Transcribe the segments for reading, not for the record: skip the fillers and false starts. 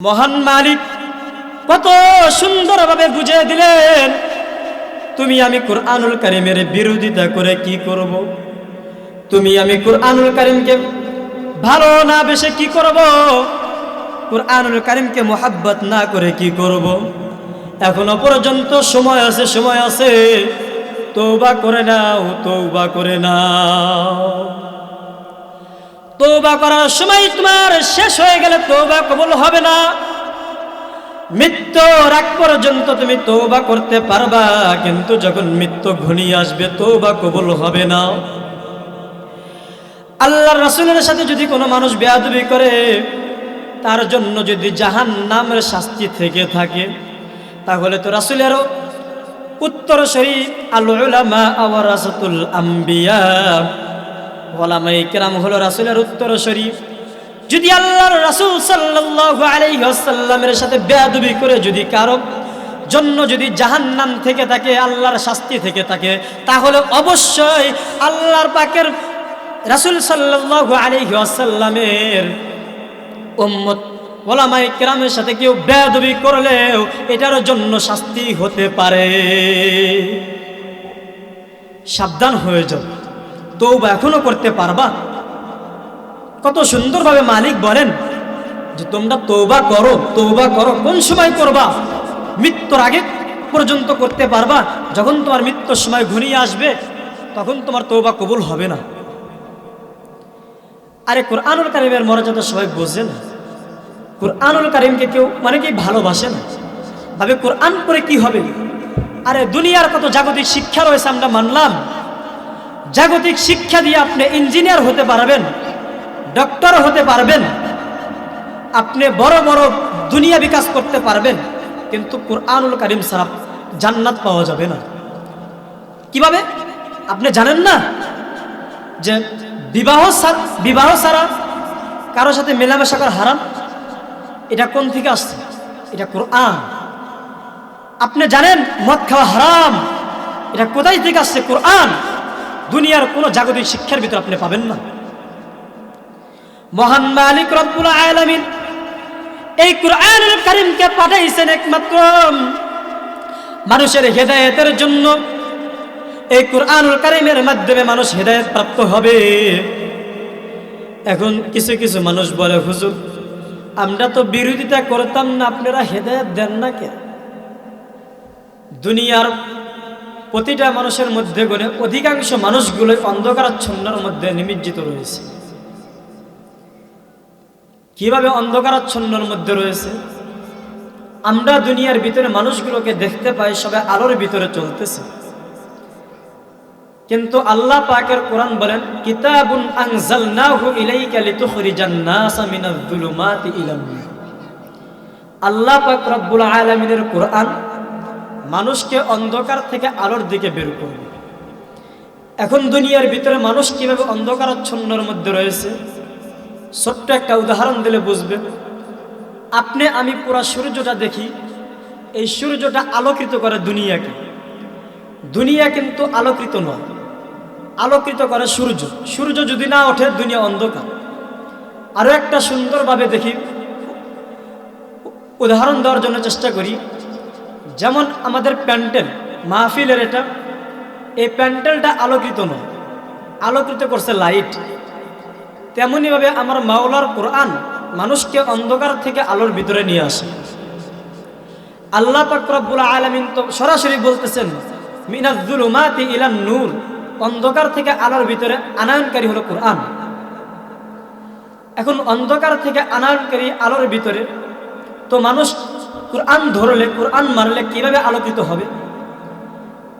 মহান মালিক কত সুন্দরভাবে বুঝিয়ে দিলেন, তুমি আমি কুরআনুল কারীমের বিরোধিতা করে কি করব? তুমি আমি কুরআনুল কারীমকে ভালো না বেশে কি করব? কুরআনুল কারীমকে মোহাব্বত না করে কি করব? এখনো পর্যন্ত সময় আছে, তওবা করে নাও, তওবা করে নাও। তওবা করার সময় তোমার শেষ হয়ে গেলে তওবা কবুল হবে না। মৃত্যুর আগ পর্যন্ত তুমি তওবা করতে পারবা, কিন্তু যখন মৃত্যু ঘনিয়ে আসবে তওবা কবুল হবে না। আল্লাহর রাসূলের সাথে যদি কোনো মানুষ বেয়াদবি করে, তার জন্য যদি জাহান্নামের শাস্তি থেকে থাকে, তাহলে তো রাসূলের উত্তরসূরি আল উলামা ওয়ারাসাতুল আম্বিয়া, ওলামায়ে কেরাম হলো রাসূলের উত্তরসূরি। যদি আল্লাহর রাসূল সাল্লাল্লাহু আলাইহি ওয়াসাল্লামের সাথে বেয়াদবি করে যদি কারো জন্য যদি জাহান্নাম থেকে থাকে, আল্লাহর শাস্তি থেকে থাকে, তাহলে অবশ্যই আল্লাহর পাকের রাসূল সাল্লাল্লাহু আলাইহি ওয়াসাল্লামের উম্মত ওলামায়ে কেরামের সাথে কেউ বেয়াদবি করলেও এটার জন্য শাস্তি হতে পারে। সাবধান হয়ে যাও, তওবা এখনো করতে পারবা। কত সুন্দরভাবে মালিক বলেন যে তোমরা তওবা করো, তওবা করো। কোন সময় করবা? মৃত্যুর আগে পর্যন্ত করতে পারবা। যখন তোমার মৃত্যুর সময় ঘনিয়ে আসবে, তখন তোমার তওবা কবুল হবে না। আরে কুরআনুল কারীমের মর্যাদা সবাই বোঝে না। কুরআনুল কারীমকে কেউ কি ভালোবাসে না, ভাবে কোরআন পড়ে কি হবে। আরে দুনিয়ার কত জাগতিক শিক্ষা রয়েছে, আমরা মানলাম। জাগতিক শিক্ষা দিয়ে আপনি ইঞ্জিনিয়ার হতে পারবেন, ডক্টর হতে পারবেন, আপনি বড় বড় দুনিয়া বিকাশ করতে পারবেন, কিন্তু কুরআনুল কারীম ছাড়া জান্নাত পাওয়া যাবে না। কিভাবে? আপনি জানেন না যে বিবাহ ছাড়া কারোর সাথে মেলামেশা করা হারাম? এটা কোন থেকে আসছে? এটা কুরআন। আপনি জানেন মদ খাওয়া হারাম? এটা কোথায় থেকে আসছে? কুরআন। দুনিয়ার কোন জাগতিক শিক্ষার ভিতর আপনি পাবেন না। মহান মালিক রব্বুল আলামিন এই কুরআনুল কারীমকে পাঠাইছেন একমাত্র মানুষের হেদায়েতের জন্য। এই কুরআনুল কারীমের মাধ্যমে মানুষ হেদায়েত প্রাপ্ত হবে। এখন কিছু কিছু মানুষ বলে, হুজুর আমরা তো বিরোধিতা করতাম না, আপনারা হেদায়েত দেন না কেন? দুনিয়ার প্রতিটা মানুষের মধ্যে গণে অধিকাংশ মানুষগুলো অন্ধকারাচ্ছন্নের মধ্যে নিমজ্জিত রয়েছে। কিভাবে অন্ধকারাচ্ছন্নের মধ্যে রয়েছে? আমরা দুনিয়ার ভিতরে মানুষগুলোকে দেখতে পাই, সবাই আলোর ভিতরে চলতেছে, কিন্তু আল্লাহ পাকের কোরআন বলেন, কিতাবুন আনজালনাহু ইলাইকা লিতুখরিজান নাসা মিনাজ যুলুমাতি ইলান নূর। আল্লাহ পাক রব্বুল আলামিনের কোরআন মানুষকে অন্ধকার থেকে আলোর দিকে বের করবে। এখন দুনিয়ার ভিতরে মানুষ কিভাবে অন্ধকারাচ্ছন্নের মধ্যে রয়েছে, ছোট্ট একটা উদাহরণ দিলে বুঝবেন। আপনি আমি পুরা সূর্যটা দেখি, এই সূর্যটা আলোকিত করে দুনিয়াকে। দুনিয়া কিন্তু আলোকিত নয়, আলোকিত করে সূর্য। সূর্য যদি না ওঠে দুনিয়া অন্ধকার। আরো একটা সুন্দরভাবে দেখি, উদাহরণ দেওয়ার জন্য চেষ্টা করি। যেমন আমাদের প্যান্ডেল মাহফিলের, এটা এই প্যান্ডেলটা আলোকিত নয়, আলোকিত করছে লাইট। তেমনিভাবে আমার মাওলার কোরআন মানুষকে অন্ধকার থেকে আলোর ভিতরে নিয়ে আসে। আল্লাহ পাক রব্বুল আলামিন তো সরাসরি বলতেছেন, মিনাজ যুলুমাতি ইলান নূর। অন্ধকার থেকে আলোর ভিতরে আনয়নকারী হলো কোরআন। এখন অন্ধকার থেকে আনয়নকারী আলোর ভিতরে তো মানুষ কোরআন ধরলে, কোরআন মানলে কিভাবে আলোকিত হবে?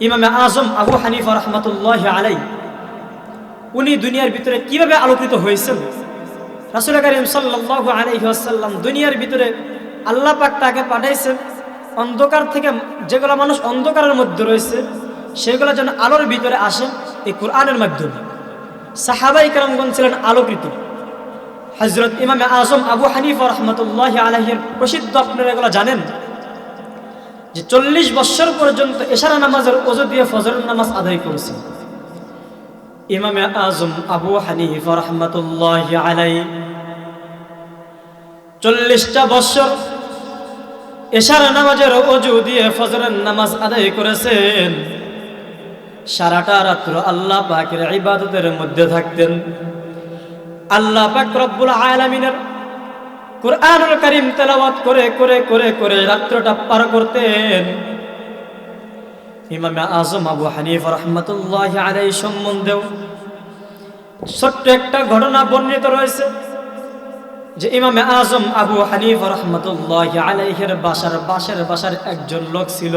ইমামে আজম আবু হানিফা রাহমাতুল্লাহি আলাইহি উনি দুনিয়ার ভিতরে কিভাবে আলোকিত হয়েছেন? রাসূল কারীম সাল্লাল্লাহু আলাইহি ওয়াসাল্লাম দুনিয়ার ভিতরে আল্লাহ পাক তাকে পাঠাইছেন অন্ধকার থেকে। যেগুলো মানুষ অন্ধকারের মধ্যে রয়েছে সেগুলো যেন আলোর ভিতরে আসে এই কোরআনের মাধ্যমে। সাহাবায়ে কেরামগণ ছিলেন আলোকিত। হযরত ইমামে আজম আবু হানিফা রাহমাতুল্লাহি আলাইহির প্রসিদ্ধ, আপনারা এগুলো জানেন, যে 40 বছর পর্যন্ত এশার নামাজের ওযু দিয়ে ফজরের নামাজ আদায় করেছেন ইমামে আজম আবু হানিফা রাহমাতুল্লাহি আলাইহি। 40টা বছর এশার নামাজের ওযু দিয়ে ফজরের নামাজ আদায় করেছেন। সারাটা রাত্র আল্লাহ পাকের ইবাদতের মধ্যে থাকতেন। আল্লাহ পাক রব্বুল আলামিনের কুরআনুল কারীম তেলাওয়াত করে করে করে করে রাত্রটা পার করতেন। ইমাম আযম আবু হানিফা রাহমাতুল্লাহি আলাইহি সম্বন্ধেও ছোট্ট একটা ঘটনা বর্ণিত রয়েছে যে ইমাম আযম আবু হানিফা রাহমাতুল্লাহি আলাইহির বাসার একজন লোক ছিল।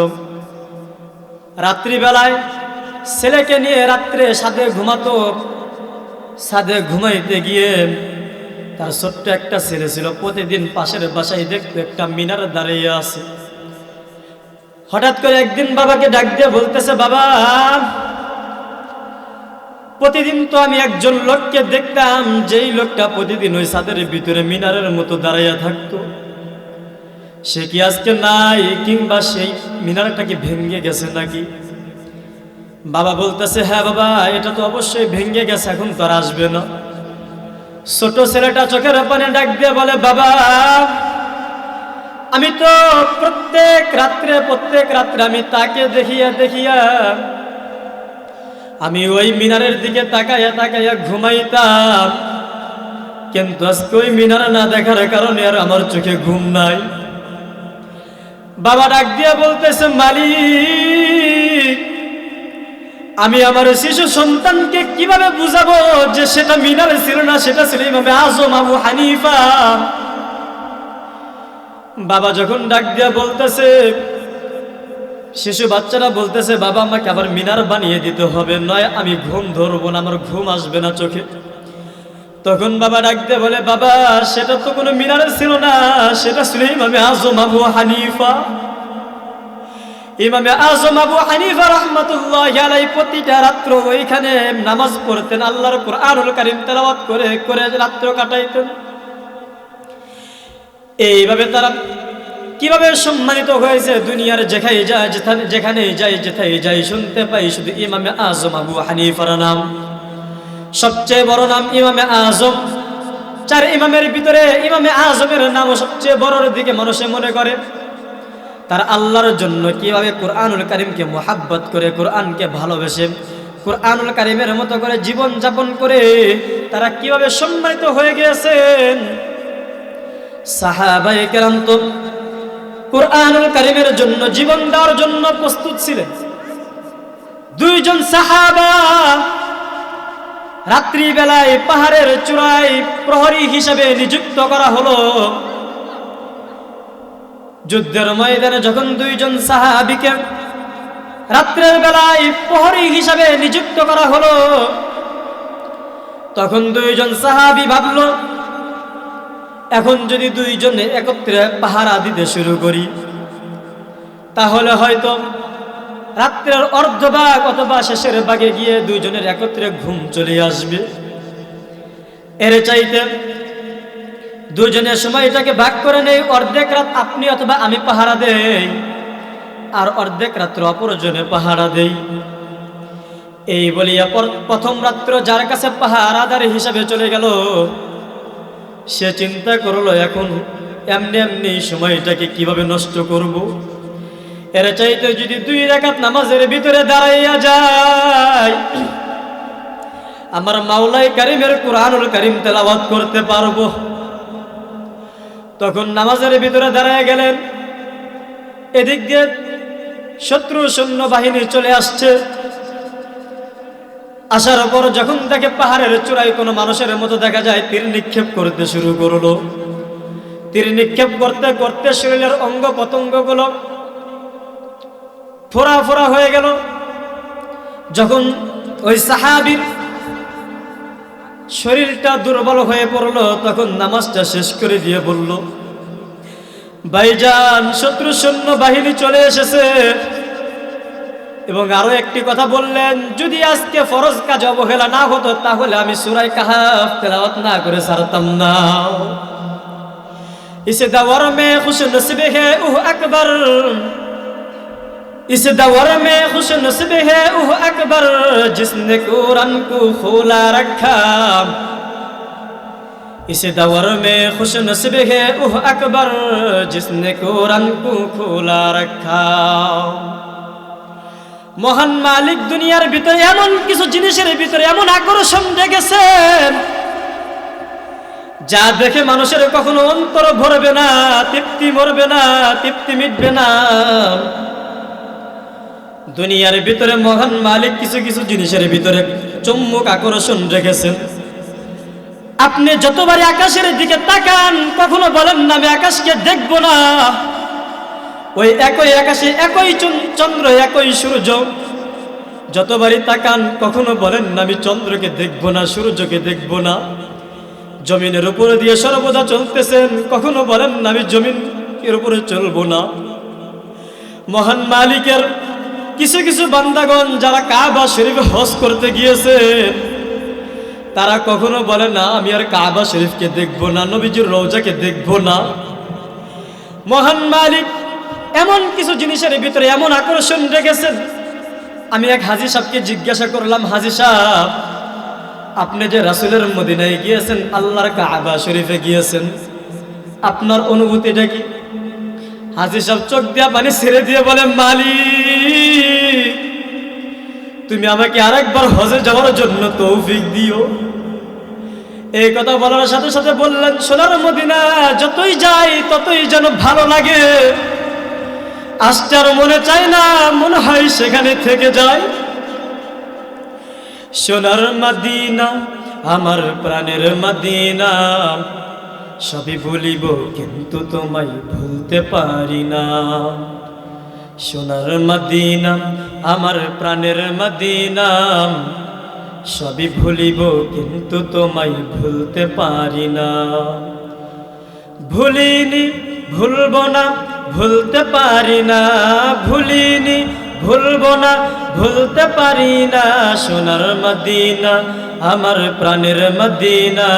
রাত্রিবেলায় ছেলেকে নিয়ে রাত্রে ছাদে ঘুমাতো। ছাদে ঘুমাইতে গিয়ে তার ছোট্ট একটা ছেলে ছিল, প্রতিদিন পাশের বাসায় দেখতো একটা মিনার দাঁড়িয়ে আছে। হঠাৎ করে একদিন বাবাকে ডাক দিয়ে বলতেছে, বাবা, প্রতিদিন তো আমি একজন লোককে দেখতাম, যেই লোকটা প্রতিদিন ওই ছাদের ভিতরে মিনারের মতো দাঁড়াইয়া থাকতো, সে কি আজকে নাই, কিংবা সেই মিনারটা কি ভেঙে গেছে নাকি? বাবা বলতেছে, হ্যাঁ বাবা, এটা তো অবশ্যই ভেঙে গেছে, এখন তো আর আসবে না। ছোট ছেলেটা চোখের পানে ডাক দিয়ে বলে, বাবা, আমি তো প্রত্যেক রাত্রে আমি তাকে দেখিয়া আমি ওই মিনারের দিকে তাকাইয়া ঘুমাইতাম, কিন্তু আজকে ওই মিনার না দেখার কারণে আর আমার চোখে ঘুম নাই। বাবা ডাক দিয়ে বলতেছে, মালিক, আমি আমার শিশু সন্তানকে কিভাবে বুঝাবো যে সেটা মিনারে ছিল না, সেটা ছিল ইমাম আযম আবু হানিফা। বাবা যখন ডাক দিয়া বলতেছে, শিশু বাচ্চারা বলতেছে, বাবা, আমাকে আবার মিনার বানিয়ে দিতে হবে, নয় আমি ঘুম ধরবো না, আমার ঘুম আসবে না চোখে। তখন বাবা ডাক দিয়ে বলে, বাবা, সেটা তো কোনো মিনারে ছিল না, সেটা ছিল ইমাম আযম আবু হানিফা। ইমাম আযম আবু হানিফা রাহমাতুল্লাহি আলাইহি প্রতিটা রাত্র ওইখানে নামাজ পড়তেন, আল্লাহর কুরআনুল কারীম তেলাওয়াত করে করে রাত্র কাটাইতেন। এইভাবে তারা কিভাবে সম্মানিত হয়েছে, দুনিয়ার যেখানে যাই শুনতে পাই শুধু ইমাম আযম আবু হানিফার নাম। সবচেয়ে বড় নাম ইমামে আযম। 4 ইমামের ভিতরে ইমামে আযমের নাম সবচেয়ে বড়র দিকে মানুষে মনে করে। তার আল্লাহর জন্য কিভাবে কুরআনুল কারীমকে মুহাব্বত করে, কুরআনকে ভালোবেসে, কুরআনুল কারীমের মতো করে জীবন যাপন করে তারা কিভাবে সম্মানিত হয়ে গিয়েছেন। সাহাবায়ে কেরাম তো কুরআনুল কারীমের জন্য জীবন দেওয়ার জন্য প্রস্তুত ছিলেন। 2 জন সাহাবা রাত্রি বেলায় পাহাড়ের চূড়ায় প্রহরী হিসেবে নিযুক্ত করা হলো। যুদ্ধের ময়দানে যখন 2 জন সাহাবীকে রাত্রের বেলায় প্রহরী হিসেবে নিযুক্ত করা হলো, তখন 2 জন সাহাবী ভাবলো, এখন যদি 2 জনে একত্রে পাহারা দিতে শুরু করি, তাহলে হয়তো রাত্রের অর্ধভাগ অথবা শেষের ভাগে গিয়ে 2 জনের একত্রে ঘুম চলে আসবে। এর চাইতে 2 জনের সময়টাকে ভাগ করে নেই, অর্ধেক রাত আপনি অথবা আমি পাহারা দেই, আর অর্ধেক রাত্র অপরজনে পাহারা দেই। এই বলিয়া প্রথম রাত্র যার কাছে পাহারাদার হিসাবে চলে গেল, সে চিন্তা করলো, এখন এমনি সময়টাকে কিভাবে নষ্ট করব। এর চাইতে যদি 2 রাকাত নামাজের ভিতরে দাঁড়াইয়া যায়, আমার মাওলাই কারীমের কুরআনুল কারীম তেলাওয়াত করতে পারবো। তখন নামাজের ভিতরে দাঁড়ায় গেলেন। এদিক দিয়ে শত্রু সৈন্য বাহিনী চলে আসছে। আসার পর যখন তাকে পাহাড়ের চূড়ায় কোনো মানুষের মতো দেখা যায়, তীর নিক্ষেপ করতে শুরু করলো। তীর নিক্ষেপ করতে করতে শরীরের অঙ্গ প্রত্যঙ্গগুলো ফোড়া ফোড়া হয়ে গেল। যখন ওই সাহাবীর শরীরটা দুর্বল হয়ে পড়লো, তখন নামাজটা শেষ করে দিয়ে বলল, ভাইজান, শত্রু সৈন্য বাহিনী চলে এসেছে। এবং আরো একটি কথা বললেন, যদি আজকে ফরজ কাজ অবহেলা না হতো, তাহলে আমি সূরা কাহাফ তেলাওয়াত না করে ছাড়তাম না। इस दौर में खुश नसीब है उह अकबर, इस दौर में खुश नसीब है उह अकबर, जिसने कुरान को खोला रखा। इस दौर में खुश नसीब है वह अकबर जिसने कुरान को खोला रखा। মহান মালিক দুনিয়ার ভিতরে এমন কিছু জিনিসের ভিতরে এমন আকর্ষণ রেখেছেন যা দেখে মানুষের কখনো অন্তর ভরবে না, তৃপ্তি মরবে না, তৃপ্তি মিটবে না। দুনিয়ার ভিতরে মহান মালিক কিছু কিছু জিনিসের ভিতরে চুম্বক আকর্ষণ রেখেছেন। আপনি যতবারই আকাশের দিকে তাকান কখনো বলেন না আমি আকাশকে দেখব না। ওই একই আকাশে একই চন্দ্র একই সূর্য, যতবারই তাকান কখনো বলেন না আমি চন্দ্রকে দেখব না, সূর্যকে দেখব না। জমিনের উপরে দিয়ে সর্বদা চলতেছেন, কখনো বলেন না আমি জমিনের উপরে চলবো না। মহান মালিকের কিছু কিছু বান্দাগণ যারা কাবা শরীফে হজ করতে গিয়েছেন তারা কখনো বলে না আমি আর কাবা শরীফকে দেখব না, নবীজির রওজাকে দেখব না। মহান মালিক এমন কিছু জিনিসের ভিতরে এমন আকর্ষণ রেখেছেন। আমি এক হাজী সাহেবকে জিজ্ঞাসা করলাম, হাজী সাহেব আপনি যে রাসূলের মদিনায় গিয়েছেন, আল্লাহর কাবা শরীফে গিয়েছেন, আপনার অনুভূতিটা কি? হাজী সাহেব চোখ দিয়া পানি ছেড়ে দিয়ে বলে, মালিক তুমি আমাকে আরেকবার হজে যাওয়ার জন্য তৌফিক দিও। এই কথা বলার সাথে সাথে বললেন, সোনার মদিনা যতই যাই ততই যেন ভালো লাগে, আসতে আর মনে চায় না, মনে হয় সেখানে থেকে যায়। সোনার মদিনা আমার প্রাণের মদিনা, সবই ভুলিব কিন্তু তোমায় ভুলতে পারি না। সোনার মদিনা আমার প্রাণের মদিনা, সবই ভুলিব কিন্তু তোমায় ভুলতে পারি না। ভুলিনি ভুলব না ভুলতে পারি না, ভুলিনি ভুলব না ভুলতে পারি না। সোনার মদিনা আমার প্রাণের মদিনা,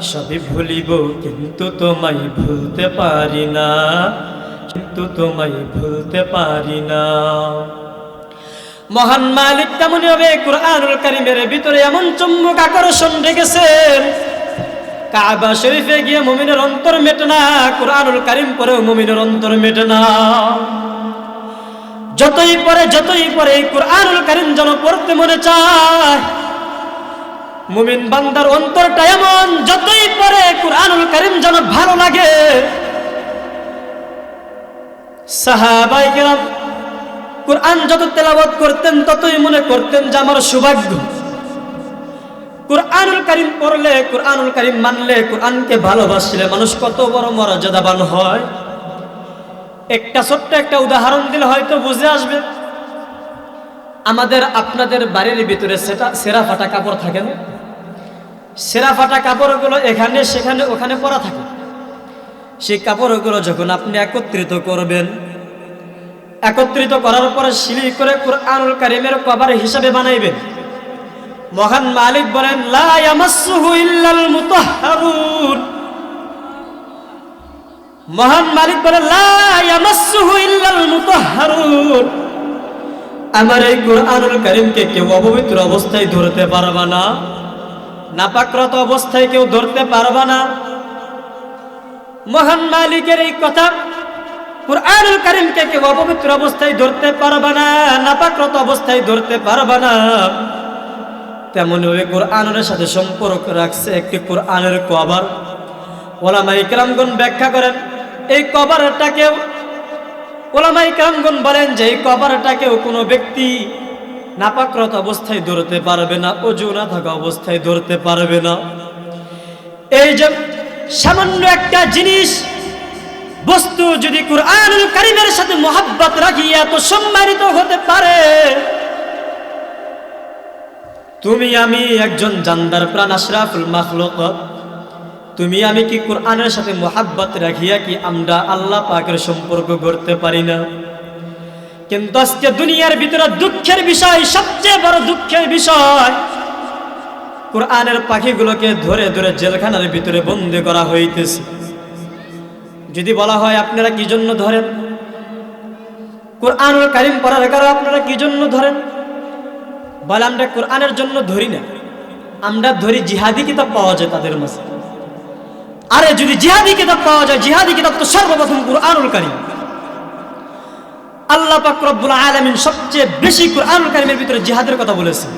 সবই ভুলিব কিন্তু তোমায় ভুলতে পারি না, কিন্তু তোমায় ভুলতে পারি না। মহান মালিক তেমনি ভাবে কুরআনুল কারীমের ভিতরে এমন চুম্বক আকর্ষণ রেখেছেন, কাবা শরীফে গিয়ে মুমিনের অন্তর মেটে না, কুরআনুল কারীম পড়েও মুমিনের অন্তর মেটে না। যতই পরে এই কুরআনুল কারীম যেন পড়তে মনে চায়। মুমিন বান্দার অন্তরটা এমন, যতই পরে কুরআনুল কারীম যেন ভালো লাগে। সাহাবায়ে কেরাম কুরআন যত তেলাওয়াত করতেন ততই মনে করতেন যে আমার সৌভাগ্য। কুরআনুল কারীম পড়লে, কুরআনুল কারীম মানলে, কুরআনকে ভালোবাসলে মানুষ কত বড় মর্যাদাবান হয়। একটা ছোট্ট একটা উদাহরণ দিলে হয়তো বুঝে আসবে। আমাদের আপনাদের বাড়ির ভিতরে সেরা ফাটা কাপড় থাকে না? সেরা ফাটা কাপড়গুলো এখানে সেখানে ওখানে পরা থাকে। সেই কাপড়গুলো যখন আপনি একত্রিত করবেন, একত্রিত করার পরে সিলি করে কুরআনুল কারীমের কভার হিসাবে বানাইবেন। মহান মালিক বলেন, লা ইয়ামাসসুহু ইল্লাল মুতাহহারুন। মহান মালিক বলেন, লা ইয়ামাসসুহু ইল্লাল মুতাহহারুন। আমার এই কুরআনুল কারীমকে কেউ অপবিত্র অবস্থায় ধরতে পারবে না, নাপাকরত অবস্থায় কেউ ধরতে পারবে না। মহান মালিকের এই কথা, কুরআনুল কারীমকে কেউ অপবিত্র অবস্থায় ধরতে পারবে না, নাপাকরত অবস্থায় ধরতে পারবে না। তেমনি ওই কুরআনের সাথে সম্পর্ক রাখছে একটি কুরআনের কভার। ওলামায়ে কেরামগণ ব্যাখ্যা করেন, এই কভারটাকেও ওলামায়ে কেরামগণ বলেন যে এই কভারটাকেও কোনো ব্যক্তি নাপাকরত অবস্থায় ধরতে পারবে না, ওযু না থাকা অবস্থায় ধরতে পারবে না। এই যে সামান্য একটা জিনিস, বস্তু যদি কুরআনুল কারীমের সাথে মুহাব্বত রাখি এত সম্মানিত হতে পারে, তুমি আমি একজন জানদার প্রাণ আশরাফুল মাখলুকাত, তুমি আমি কি কুরআনের সাথে মুহাব্বত রাখিয়া কি আমরা আল্লাহ পাকের সম্পর্ক গড়তে পারি না? কিন্তু আজকে দুনিয়ার ভিতরে দুঃখের বিষয়, সবচেয়ে বড় দুঃখের বিষয়, কুরআনের পাখিগুলোকে ধরে ধরে জেলখানার ভিতরে বন্দী করা হইতেছে। যদি বলা হয় আপনারা কি জন্য ধরেন, কুরআনুল কারীম পড়ার কারণে আপনারা কি জন্য ধরেন, বলে আমরা কুরআনের জন্য ধরি না, আমরা ধরি জিহাদি কিতাব পাওয়া যায় তাদের মাঝে। আরে যদি জিহাদি কিতাব পাওয়া যায়, জিহাদি কিতাব তো সর্বপ্রথম কুরআনুল কারীম। আল্লাহ পাক রব্বুল আলামিন সবচেয়ে বেশি কুরআনুল কারীমের ভিতরে জিহাদের কথা বলেছেন।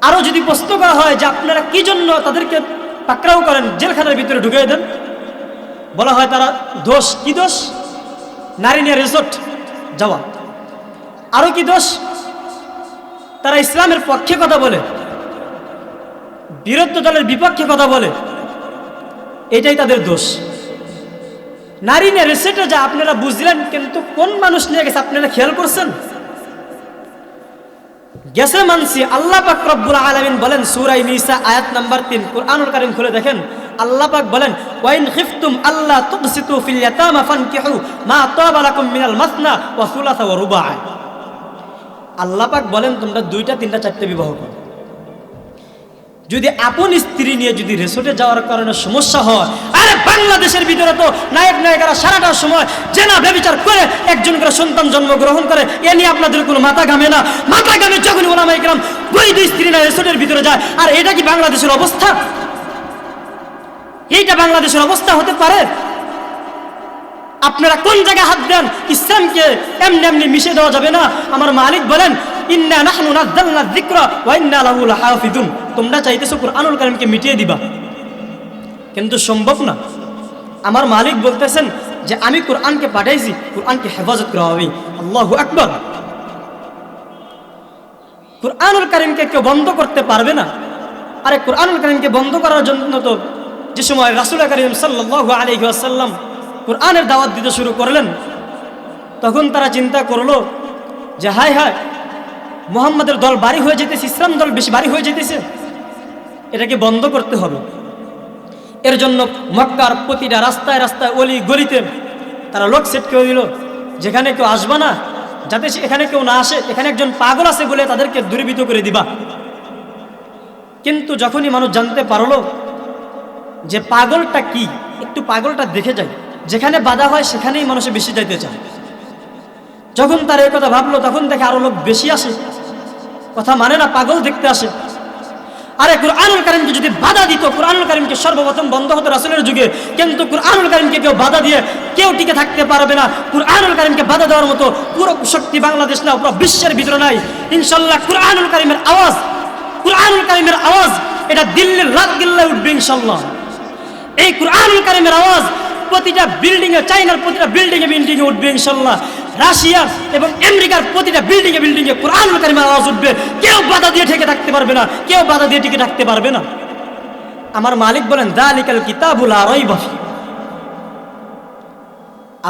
আরো যদি প্রশ্ন করা হয় যে আপনারা কি জন্য তাদেরকে পাকড়াও করেন, জেলখানার ভিতরে ঢুকিয়ে দেন, বলা হয় তারা দোষ, কি দোষ? নারী নিয়ে রিসোর্ট যাওয়া। আরো কি দোষ? তারা ইসলামের পক্ষে কথা বলে, বিরোধী দলের বিপক্ষে কথা বলে, এটাই তাদের দোষ। নারী নিয়ে রিসোর্টে যা আপনারা বুঝলেন, কিন্তু কোন মানুষ নিয়ে গেছে আপনারা খেয়াল করছেন? গেছে মানসি। আল্লাহ পাক রব্বুল আলামিন বলেন সূরা নিসা আয়াত নাম্বার 3, কুরআনুল কারীম খুলে দেখেন। আল্লাহ পাক বলেন ওয়াইন খিফতুম আল্লাহ তুকসিতু ফিল ইয়াতামা ফানকিহু মা তাবা লাকুম মিনাল মাসনা ওয়া সুলাসা ওয়া রুবা'। আল্লাহ পাক বলেন তোমরা 2টা 3টা 4টে বিবাহ করো। যদি আপন স্ত্রী নিয়ে যদি রিসোর্টে যাওয়ার কারণে সমস্যা হয়, আরে বাংলাদেশের ভিতরে তো নায়ক নায়িকারা সারাটা সময় জেনা ব্যভিচার করে একজন করে সন্তান জন্মগ্রহণ করে, এ নিয়ে আপনাদের কোনো মাথা ঘামে না? মাথা ঘামে যখন ওলামায়ে কেরাম বৈধ স্ত্রী না রিসোর্টের ভিতরে যায়। আর এটা কি বাংলাদেশের অবস্থা? এইটা বাংলাদেশের অবস্থা হতে পারে? আপনারা কোন জায়গায় হাত দেন? ইসলামকে এমনি এমনি মিশে দেওয়া যাবে না। আমার মালিক বলেন ইন্না নাহনু নাযালনা যিকরা ওয়া ইন্না লাহু লাহাফিজুন। তোমরা চাইতেছো কুরআনুল কারীমকে মিটিয়ে দিবা, কিন্তু সম্ভব না। আমার মালিক বলতেছেন যে আমি কুরআনকে পাঠাইছি, কুরআনকে হেফাজত করা হবে। আল্লাহু আকবার। কুরআনুল কারীমকে কেউ বন্ধ করতে পারবে না। আরে কুরআনুল কারীমকে বন্ধ করার জন্য তো যে সময় রাসূল কারীম সাল্লাল্লাহু আলাইহি ওয়াসাল্লাম কুরআনের দাওয়াত দিতে শুরু করলেন, তখন তারা চিন্তা করলো যে হায় হায়, মুহাম্মাদের দল বাড়ি হয়ে যেতেছে, ইসলাম দল বেশি বাড়ি হয়ে যেতেছে, এটাকে বন্ধ করতে হবে। এর জন্য মক্কার প্রতিটা রাস্তায় রাস্তায় অলি গলিতে তারা লোক সেট করে দিল, যেখানে কেউ আসবে না, যাতে এখানে কেউ না আসে, এখানে একজন পাগল আছে বলে তাদেরকে দূরীভূত করে দিবা। কিন্তু যখনই মানুষ জানতে পারলো যে পাগলটা কি, একটু পাগলটা দেখে যায়, যেখানে বাধা হয় সেখানেই মানুষে বেশি যাইতে চায়। যখন তার এই কথা ভাবলো, তখন দেখে আরো লোক বেশি আসে, কথা মানে না, পাগল দেখতে আসে। আরে কুরআনুল কারীমকে যদি বাধা দিত, কুরআনুল কারীমকে সর্বপ্রথম বন্ধ হতো রাসূলের যুগে, কিন্তু কুরআনুল কারীমকে কেউ বাধা দিয়ে কেউ টিকে থাকতে পারবে না। কুরআনুল কারীমকে বাধা দেওয়ার মতো পুরো শক্তি বাংলাদেশ না, পুরো বিশ্বের ভিতরে নাই। ইনশাআল্লাহ কুরআনুল কারীমের আওয়াজ, কুরআনুল কারীমের আওয়াজ এটা দিল্লির রাত গিল্লায় উঠবে ইনশাআল্লাহ। এই কুরআনুল কারীমের আওয়াজ প্রতিটা বিল্ডিং এ, চাইনার প্রতিটা বিল্ডিং এ উঠবে ইনশাআল্লাহ। রাশিয়া এবং আমেরিকার প্রতিটা বিল্ডিং এ কুরআনুল কারীমের আওয়াজ উঠবে। কেউ বাধা দিয়ে ঠেকে থাকতে পারবে না, কেউ বাধা দিয়ে টিকে থাকতে পারবে না। আমার মালিক বলেন যালিকাল কিতাবু লা রাইবা ফি।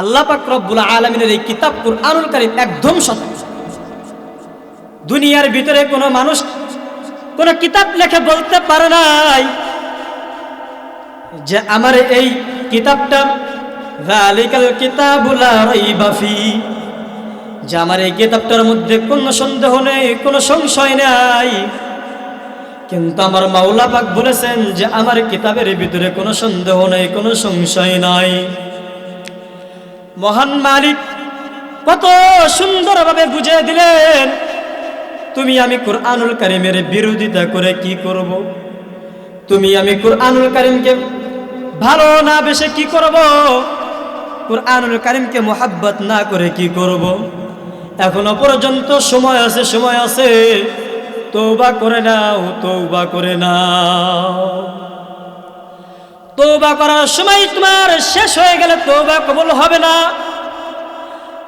আল্লাহ পাক রব্বুল আলামিনের এই কিতাব কুরআনুল কারীম একদম সত্য। দুনিয়ার ভিতরে কোনো মানুষ কোনো কিতাব লিখে বলতে পারে নাই যে আমার এই কিতাবটা যালিকাল কিতাবু লা রাইবা ফি, যে আমার এই কিতাবটার মধ্যে কোনো সন্দেহ নেই, কোনো সংশয় নাই। কিন্তু আমার মাওলা পাক বলেছেন যে আমার কিতাবের ভিতরে কোনো সন্দেহ নেই, কোনো সংশয় নাই। মহান মালিক কত সুন্দরভাবে বুঝিয়ে দিলেন, তুমি আমি কুরআনুল কারীমের বিরোধিতা করে কি করব? তুমি আমি কুরআনুল কারীমকে ভালো না বেশে কি করব? কুরআনুল কারীমকে মুহাব্বত না করে কি করব? এখনো পর্যন্ত সময় আছে, সময় আছে। তওবা করে নাও, তওবা করে নাও। তওবা করার সময় তোমার শেষ হয়ে গেলে তওবা কবুল হবে না।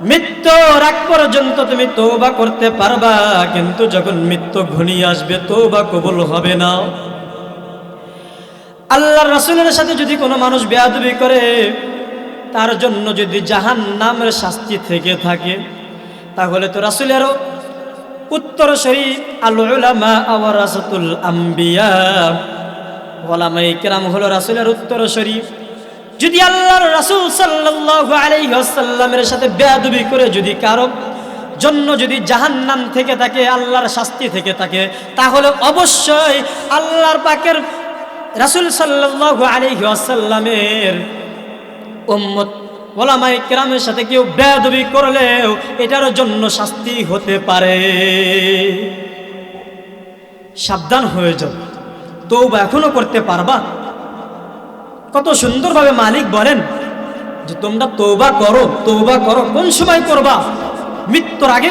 মৃত্যুর আগ পর্যন্ত তুমি তওবা করতে পারবা, কিন্তু যখন মৃত্যু ঘনিয়ে আসবে তওবা কবুল হবে না। আল্লাহর রাসূলের সাথে যদি কোনো মানুষ বেয়াদবি করে, তার জন্য যদি জাহান্নামের শাস্তি থেকে থাকে, তাহলে তো রাসূলের উত্তরসূরি আল উলামা ওয়ারাসাতুল আম্বিয়া, ওলামায়ে কেরাম হলো রাসূলের উত্তরসূরি। যদি আল্লাহর রাসূল সাল্লাল্লাহু আলাইহি ওয়াসাল্লামের সাথে বেয়াদবি করে যদি কারো জন্য যদি জাহান্নাম থেকে থাকে, আল্লাহর শাস্তি থেকে থাকে, তাহলে অবশ্যই আল্লাহর পাকের রাসূল সাল্লাল্লাহু আলাইহি ওয়াসাল্লামের উম্মত ওলামায়ে কেরামের সাথে কেউ বেয়াদবি করলেও এটার জন্য শাস্তি হতে পারে। সাবধান হয়ে যাও, তওবা এখনো করতে পারবা। কত সুন্দরভাবে মালিক বলেন যে তোমরা তওবা করো, তওবা করো। কোন সময় করবা? মৃত্যুর আগে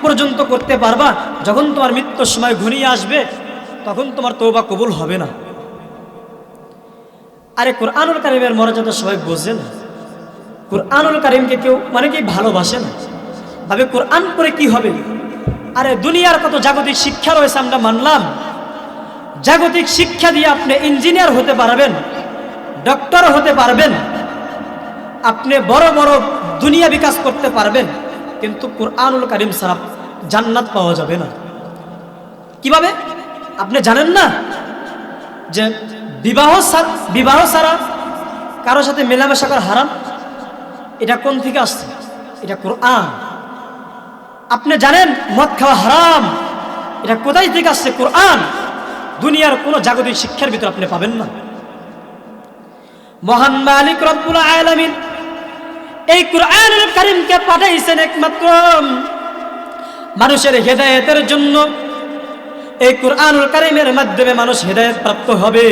পর্যন্ত করতে পারবা। যখন তোমার মৃত্যুর সময় ঘনিয়ে আসবে তখন তোমার তওবা কবুল হবে না। আরে কোরআনুল কারীমের মর্যাদা সবাই বোঝে না। কোরআনুল কারীমকে কেউ কি ভালোবাসে না, ভাবে কোরআন পড়ে কি হবে। আরে দুনিয়ার কত জাগতিক শিক্ষা রয়েছে আমরা মানলাম। জাগতিক শিক্ষা দিয়ে আপনি ইঞ্জিনিয়ার হতে পারবেন, ডক্টর হতে পারবেন, আপনি বড় বড় দুনিয়া বিকাশ করতে পারবেন, কিন্তু কোরআনুল কারীম ছাড়া জান্নাত পাওয়া যাবে না। কিভাবে? আপনি জানেন না যে বিবাহ ছাড়া কারোর সাথে মেলামেশা করা হারাম? এটা কোন থেকে আসছে? এটা কোরআন। আপনি জানেন মদ খাওয়া হারাম? এটা কোথায় থেকে আসছে? কোরআন। দুনিয়ার কোন জাগতিক শিক্ষার ভিতর আপনি পাবেন না। মহান মালিক রব্বুল আলামিন এই কোরআনুল কারীমকে পাঠাইছেন একমাত্র মানুষের হেদায়েতের জন্য। এই কোরআনুল কারীমের মাধ্যমে মানুষ হেদায়েত প্রাপ্ত হবে।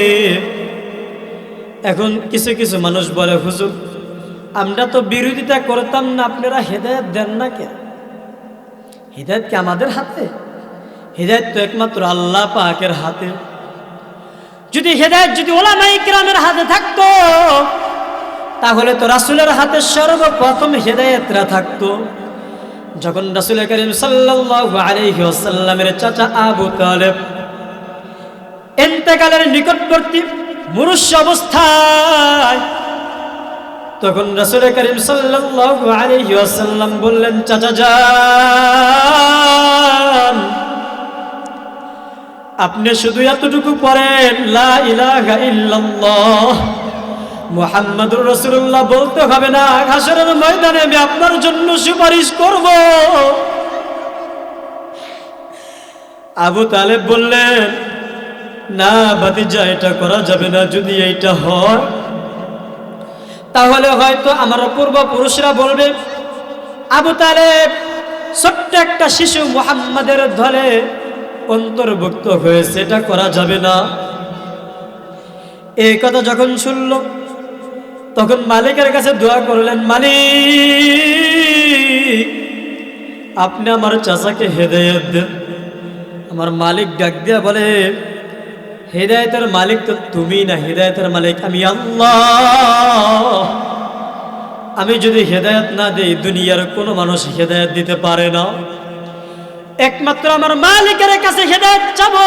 এখন কিছু কিছু মানুষ বলে, হুজুর আমরা তো বিরোধিতা করতাম না, আপনারা হেদায়েত দেন না কেন? হেদায়েত কি আমাদের হাতে? হেদায়েত তো একমাত্র আল্লাহ পাকের হাতে। যদি হেদায়েত যদি উলামায়ে কিরামের হাতে থাকতো তাহলে তো রাসূলের হাতে সর্বপ্রথম হেদায়েতরা থাকতো। যখন রাসূল করিম সাল্লাল্লাহু আলাইহি ওয়াসাল্লামের চাচা আবু তালেব ইন্তেকালের নিকটবর্তী মুমূর্ষু অবস্থায়, তখন রাসূল করিম সাল্লাল্লাহু আলাইহি ওয়াসাল্লাম বললেন, চাচা যান, আপনি শুধু এতটুকু পড়েন লা ইলাহা ইল্লাল্লাহ মুহাম্মাদুর রাসূলুল্লাহ বলতে হবে না, হাসরের ময়দানে আমি আপনার জন্য সুপারিশ করব। আবু তালেব বললেন, না ভাতিজা, এটা করা যাবে না। যদি এইটা হয় তাহলে হয়তো আমার পূর্বপুরুষরা বলবে আবু তালেব ছোট্ট একটা শিশু মুহাম্মাদের দলে অন্তর্ভুক্ত হয়েছে, এটা করা যাবে না। এই কথা যখন শুনল তখন মালিকের কাছে দোয়া করলেন, মালিক আপনি আমার চাচাকে হেদায়েত দেন। আমার মালিক ডাক দিয়া বলে, হেদায়েতের মালিক তো তুমি না, হেদায়েতের মালিক আমি আল্লাহ। আমি যদি হেদায়েত না দেই দুনিয়ার কোনো মানুষ হেদায়েত দিতে পারে না। একমাত্র আমার মালিকের কাছে হেদায়েত চাবো।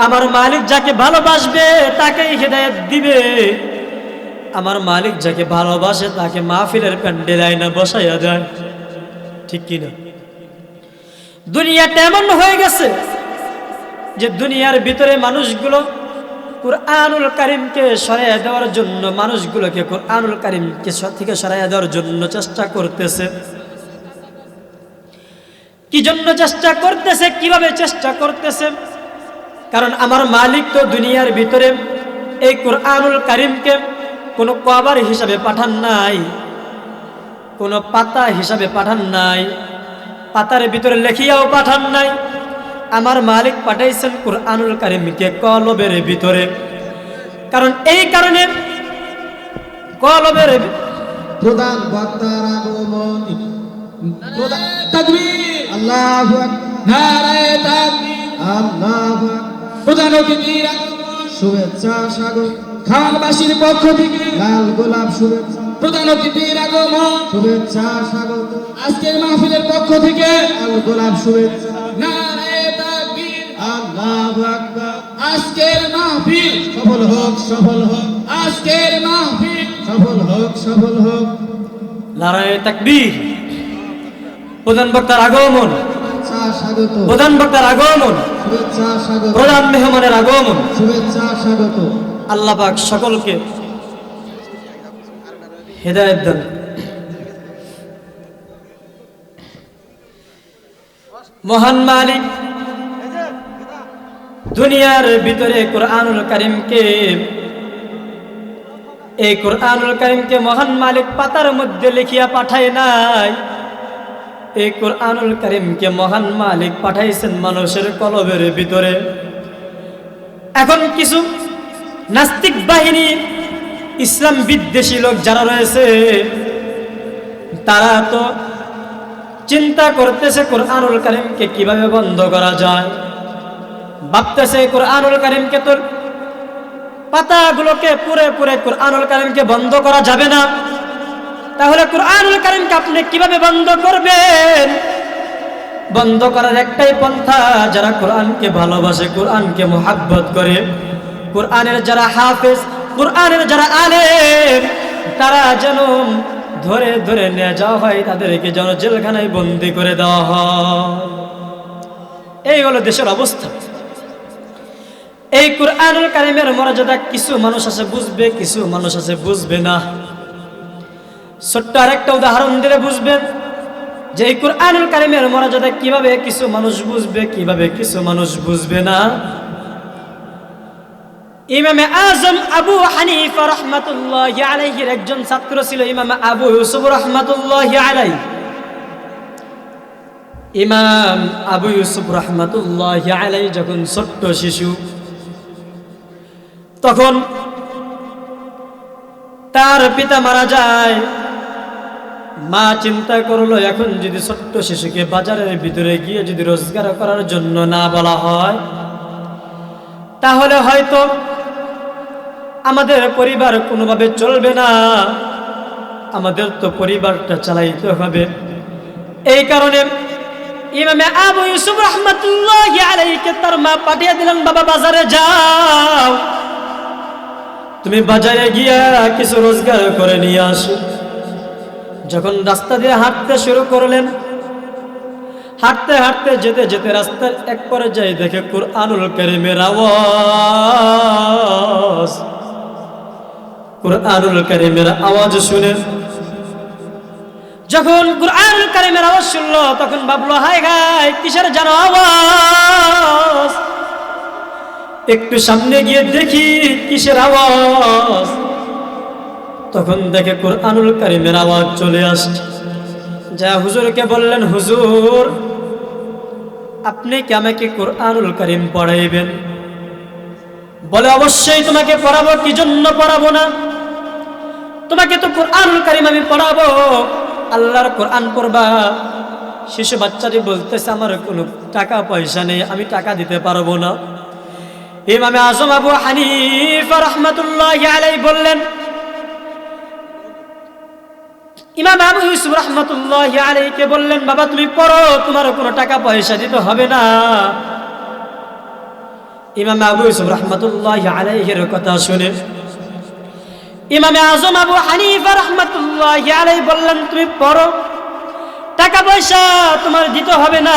আমার মালিক যাকে ভালোবাসবে তাকেই হেদায়েত দিবে। আমার মালিক যাকে ভালোবাসে তাকে মাহফিলের প্যান্ডেল আয়না বসাইয়া যায়, ঠিক কিনা? দুনিয়াটা এমন হয়ে গেছে যে দুনিয়ার ভিতরে মানুষগুলো কুরআনুল কারীমকে সরাইয়া দেওয়ার জন্য, মানুষগুলোকে কুরআনুল কারীমকে থেকে সরাইয়া দেওয়ার জন্য চেষ্টা করতেছে। কি জন্য চেষ্টা করতেছে? কিভাবে চেষ্টা করতেছে? কারণ আমার মালিক তো দুনিয়ার ভিতরে এই কুরআনুল কারীমকে কোনো কভার হিসাবে পাঠান নাই, কোনো পাতা হিসাবে পাঠান নাই, পাতার ভিতরে লেখিয়াও পাঠান নাই। আমার মালিক পাঠাইছেন কুরআনুল কারীমকে কলবের ভিতরে। কারণ এই কারণে কলবের প্রধান বক্তার আগমন, তাকবীর, আল্লাহু আকবার, নারায়ে তাকবীর, আল্লাহু আকবার। প্রধান অতিথির আগমন, শুভেচ্ছা স্বাগত খানবাসীর পক্ষ থেকে লাল গোলাপ শুভেচ্ছা। প্রধান অতিথির আগমন, শুভেচ্ছা স্বাগত আজকের মাহফিলের পক্ষ থেকে লাল গোলাপ শুভেচ্ছা। নারায়ে তাকবীর, আল্লাহু আকবার। আজকের মাহফিল সফল হোক, সফল হোক। আজকের মাহফিল সফল হোক, সফল হোক। নারায়ে তাকবীর। প্রধান বক্তার আগমন, শুভেচ্ছা স্বাগত। প্রধান বক্তার আগমন, শুভেচ্ছা স্বাগত। প্রধান মেহমানের আগমন। শুভেচ্ছা স্বাগত। আল্লাহ পাক সকলকে হেদায়েত দেন। মহান মালিক দুনিয়ার ভিতরে কুরআনুল কারীমকে, এই কুরআনুল কারীমকে মহান মালিক পাতার মধ্যে লিখিয়া পাঠায় নাই। এই কুরআনুল কারীমকে মহান মালিক পাঠাইছেন মানুষের কলবের ভিতরে। এখন কিছু নাস্তিক বাহিনী, ইসলাম বিদ্বেষী লোক যারা রয়েছে, তারা তো চিন্তা করতেছে কোরআনুল কারীমকে কিভাবে বন্ধ করা যায়। ভাবতেছে কোরআনুল কারীমকে তো পাতাগুলোকে পুরে পুরে কোরআনুল কারীমকে বন্ধ করা যাবে না, তাহলে কোরআনুল কারীমকে আপনি কিভাবে বন্ধ করবেন? বন্ধ করার একটাই পন্থা, যারা কোরআনকে ভালোবাসে, কোরআনকে মুহাব্বত করে, কোরআনের যারা হাফেজ, কোরআনের যারা আলেম, তারা যেন ধরে ধরে নিয়ে যাওয়া হয়, তাদেরকে যেন জেলখানায় বন্দি করে দেওয়া হয়। এই হলো দেশের অবস্থা। এই কোরআনুল কারীমের মর্যাদা কিছু মানুষ আছে বুঝবে, কিছু মানুষ আছে বুঝবে না। ছোট্ট আরেকটা উদাহরণ দিলে বুঝবেন যে এই কোরআনুল কারীমের মর্যাদা কিভাবে কিছু মানুষ বুঝবে, কিভাবে কিছু মানুষ বুঝবে না। ইমামে আজম আবু হানিফা রাহমাতুল্লাহি আলাইহির একজন ছাত্র ছিল ইমাম আবু ইউসুফ রাহমাতুল্লাহি আলাইহি। ইমাম আবু ইউসুফ রাহমাতুল্লাহি আলাইহি যখন ছোট্ট শিশু, তখন তার পিতা মারা যায়। মা চিন্তা করলো, এখন যদি ছোট্ট শিশুকে বাজারের ভিতরে গিয়ে যদি রোজগার করার জন্য না বলা হয়, তাহলে হয়তো আমাদের পরিবার কোনোভাবে চলবে না, আমাদের তো পরিবারটা চালাইতে হবে। এই কারণে ইমামে আবু ইউসুফ রাহমাতুল্লাহি আলাইহিকে তার মা পাঠিয়ে দিলেন, বাবা বাজারে যাও, তুমি বাজারে গিয়া কিছু রোজগার করে নিয়ে আসো। যখন রাস্তা দিয়ে হাঁটতে শুরু করলেন, হাঁটতে হাঁটতে যেতে যেতে রাস্তার এক পর্যায়ে দেখে কোরআনুল কারীমের আওয়াজ। কোরআনুল কারীমের আওয়াজ শুনে যখন কোরআনুল কারীমের আওয়াজ শুনলো, তখন ভাবলো, হায় হায় কিসের যেন আওয়াজ। একটু সামনে গিয়ে দেখি কিসের আওয়াজ। তখন দেখে কোরআনুল কারীমের আওয়াজ চলে আসছে। যা হুজুরকে বললেন, হুজুর আপনি কি আমাকে কোরআনুল কারীম পড়াইবেন? বলে, অবশ্যই তোমাকে পড়াবো, কি জন্য পড়াবো না? তোমাকে তো কোরআনুল কারীম আমি পড়াবো, আল্লাহর কোরআন পড়বা। শিশু বাচ্চাটি বলতেছে, আমার কোনো টাকা পয়সা নেই, আমি টাকা দিতে পারবো না। ইমামে আজম আবু হানিফা রাহমাতুল্লাহি আলাইহি বললেন, ইমাম আবু ইউসুফ রাহমাতুল্লাহি আলাইহিকে বললেন, বাবা তুমি পড়ো, তোমার কোনো টাকা পয়সা দিতে হবে না। ইমাম আবু ইউসুফ রাহমাতুল্লাহি আলাইহির কথা শুনে ইমামে আজম আবু হানিফা রাহমাতুল্লাহি আলাইহি বললেন, তুমি পড়ো, টাকা পয়সা তোমার দিতে হবে না।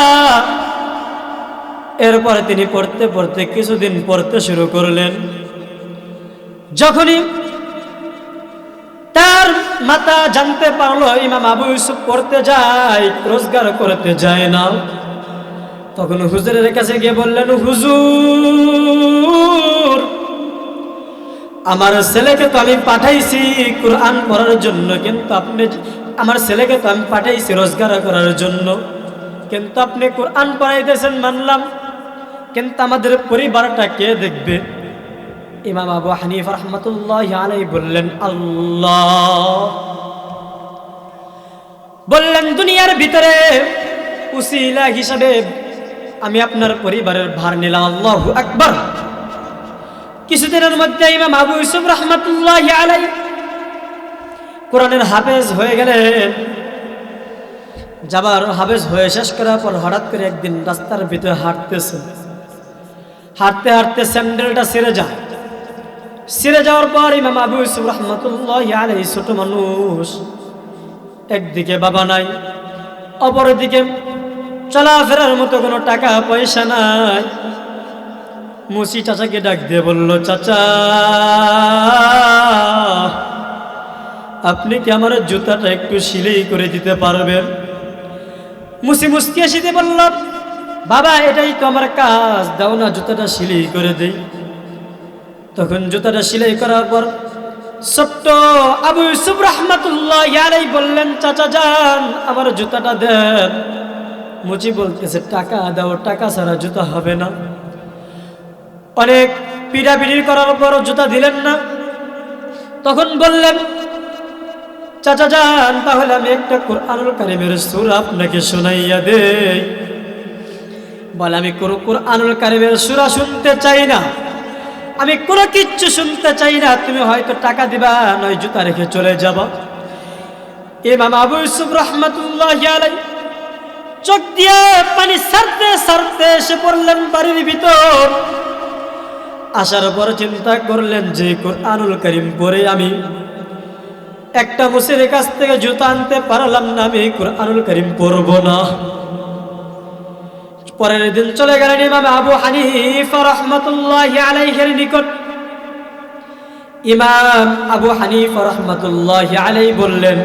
এরপরে তিনি পড়তে পড়তে কিছুদিন পড়তে শুরু করলেন। যখনই তার মাতা জানতে পারলো ইমাম আবু ইউসুফ পড়তে যায়, রোজগার করতে যায় না, তখন হুজুরের কাছে গিয়ে বললেন, হুজুর আমার ছেলেকে তো আমি পাঠাইছি কোরআন পড়ার জন্য, কিন্তু আপনি, আমার ছেলেকে তো আমি পাঠাইছি রোজগার করার জন্য, কিন্তু আপনি কোরআন পড়াইতেছেন মানলাম, কিন্তু আমাদের পরিবারটা কে দেখবে? ইমাম আবু হানিফা রাহমাতুল্লাহি আলাইহি বললেন, আল্লাহ। বললেন, দুনিয়ার ভিতরে উসিলা হিসাবে আমি আপনার পরিবারের ভার নিলাম। আল্লাহু আকবার। কিছুদিনের মধ্যে ইমাম আবু ইউসুফ রাহমাতুল্লাহি আলাইহি কোরআনের হাফেজ হয়ে গেলেন। যাবার হাফেজ হয়ে শেষ করার পর হঠাৎ করে একদিন রাস্তার ভিতরে হাঁটতেছে, হাঁটতে হাঁটতে স্যান্ডেলটা ছিঁড়ে যায়। ছিঁড়ে যাওয়ার পর ইমাম আবু ইউসুফ রাহমাতুল্লাহি আলাইহি, ছোট মানুষ, একদিকে বাবা নাই, অপরদিকে চলাফেরার মতো কোনো টাকা পয়সা নাই। মুসি চাচাকে ডাক দিয়ে বলল, চাচা আপনি কি আমার জুতাটা একটু সিলাই করে দিতে পারবেন? মুসি মুসকি হাসিতে বলল, বাবা এটাই তো আমার কাজ, দাও না জুতাটা সিলাই করে দেই। তখন জুতাটা সিলাই করার পর ছোট্ট আবু ইউসুফ রাহমাতুল্লাহি আলাইহি বললেন, চাচা যান আমার জুতাটা দেন। মুচি বলতেছে, টাকা দাও, টাকা ছাড়া জুতা হবে না। অনেক পিড়াপিড়ি করার পর জুতা দিলেন না। তখন বললেন, চাচা যান, তাহলে আমি একটা কুরআনুল কারীমের সূরা আপনাকে শোনাইয়া দেই। বলে, আমি কোনো কুরআনুল কারীমের সূরা শুনতে চাই না, আমি কোনো কিচ্ছু শুনতে চাই না, তুমি হয়তো টাকা দিবা, নয় জুতা রেখে চলে যাবা। ইমাম আবু ইউসুফ রাহমাতুল্লাহি আলাইহি চোখ দিয়ে পানি ছাড়তে ছাড়তে এসে পড়লেন বাড়ির ভিতর। আসার পর চিন্তা করলেন যে কুরআনুল কারীম পড়ে আমি একটা মুসিরের কাছ থেকে জুতা আনতে পারলাম না, আমি কুরআনুল কারীম পড়ব না। পরের দিন চলে গেলেন ইমাম আবু হানিফা রাহমাতুল্লাহি আলাইহির নিকট। ইমাম আবু হানিফা রাহমাতুল্লাহি আলাইহি বললেন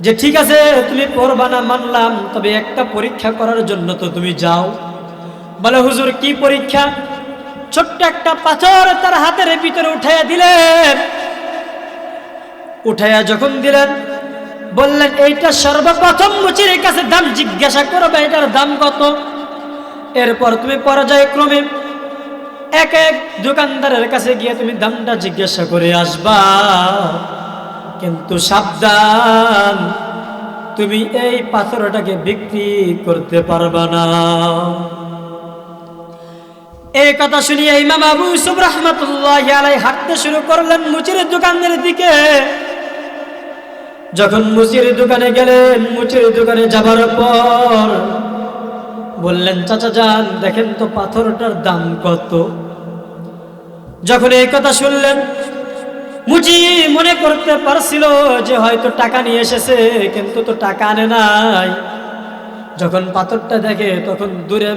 যে ঠিক আছে, তুমি পড়বা না মানলাম, তবে একটা পরীক্ষা করার জন্য তো তুমি যাও। বলে, হুজুর কি পরীক্ষা? ছোট্ট একটা পাথর তার হাতের ভিতরে উঠাইয়া দিলেন। উঠাইয়া যখন দিলেন, বললেন, এইটা সর্বপ্রথম মুচির কাছে দাম জিজ্ঞাসা করবে, এটার দাম কত। এরপর তুমি পর্যায়ক্রমে এক এক দোকানদারের কাছে গিয়ে তুমি দামটা জিজ্ঞাসা করে আসবা, কিন্তু সাবধান, তুমি এই পাথরটাকে বিক্রি করতে পারবা না। এই কথা শুনিয়ে ইমাম আবু ইউসুফ রাহমাতুল্লাহি আলাইহি হাঁটতে শুরু করলেন মুচির দোকানের দিকে। যখন মুচির দোকানে গেলেন, মুচির দোকানে যাবার পর বললেন, চাচা যান, দেখেন তো পাথরটার দাম কত। যখন এই কথা শুনলেন, মুচি মনে করতে পারছিল যে হয়তো টাকা নিয়ে এসেছে, কিন্তু তো টাকা আনে নাই। যখন পাথরটা দেখে তখন দূরে